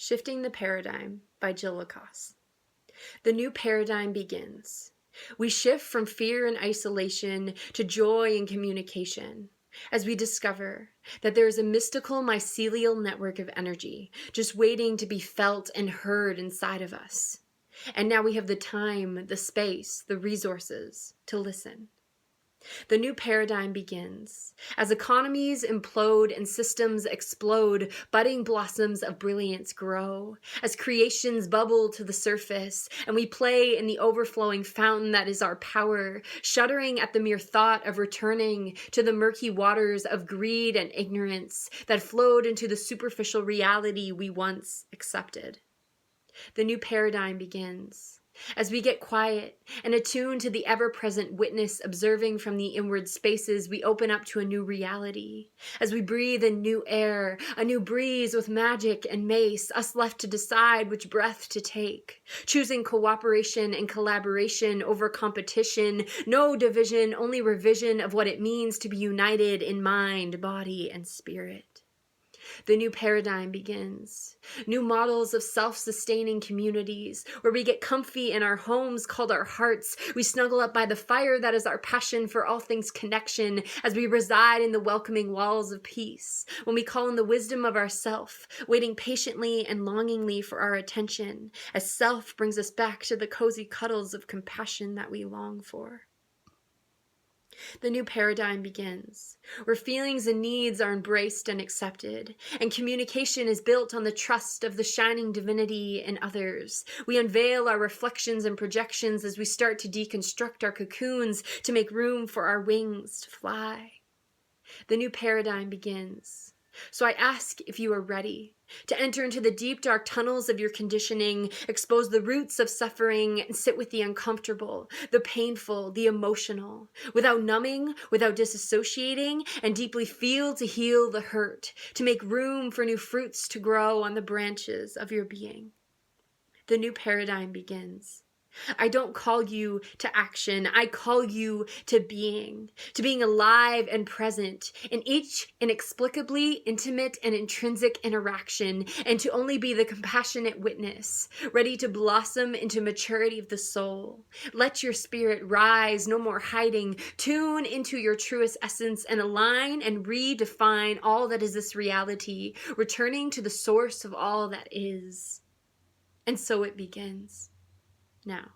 Shifting the Paradigm by Jillian Lise. The new paradigm begins. We shift from fear and isolation to joy and communication as we discover that there is a mystical mycelial network of energy just waiting to be felt and heard inside of us. And now we have the time, the space, the resources to listen. The new paradigm begins. As economies implode and systems explode, budding blossoms of brilliance grow. As creations bubble to the surface, and we play in the overflowing fountain that is our power, shuddering at the mere thought of returning to the murky waters of greed and ignorance that flowed into the superficial reality we once accepted. The new paradigm begins. As we get quiet and attune to the ever-present witness observing from the inward spaces, we open up to a new reality. As we breathe in new air, a new breeze with magic and mace, us left to decide which breath to take. Choosing cooperation and collaboration over competition, no division, only revision of what it means to be united in mind, body, and spirit. The new paradigm begins. New models of self-sustaining communities where we get comfy in our homes called our hearts. We snuggle up by the fire that is our passion for all things connection as we reside in the welcoming walls of peace. When we call in the wisdom of ourself, waiting patiently and longingly for our attention as self brings us back to the cozy cuddles of compassion that we long for. The new paradigm begins, where feelings and needs are embraced and accepted, and communication is built on the trust of the shining divinity in others. We unveil our reflections and projections as we start to deconstruct our cocoons to make room for our wings to fly. The new paradigm begins. So I ask if you are ready to enter into the deep, dark tunnels of your conditioning, expose the roots of suffering, and sit with the uncomfortable, the painful, the emotional, without numbing, without disassociating, and deeply feel to heal the hurt, to make room for new fruits to grow on the branches of your being. The new paradigm begins. I don't call you to action. I call you to being alive and present in each inexplicably intimate and intrinsic interaction, and to only be the compassionate witness, ready to blossom into maturity of the soul. Let your spirit rise, no more hiding. Tune into your truest essence and align and redefine all that is this reality, returning to the source of all that is. And so it begins. Now.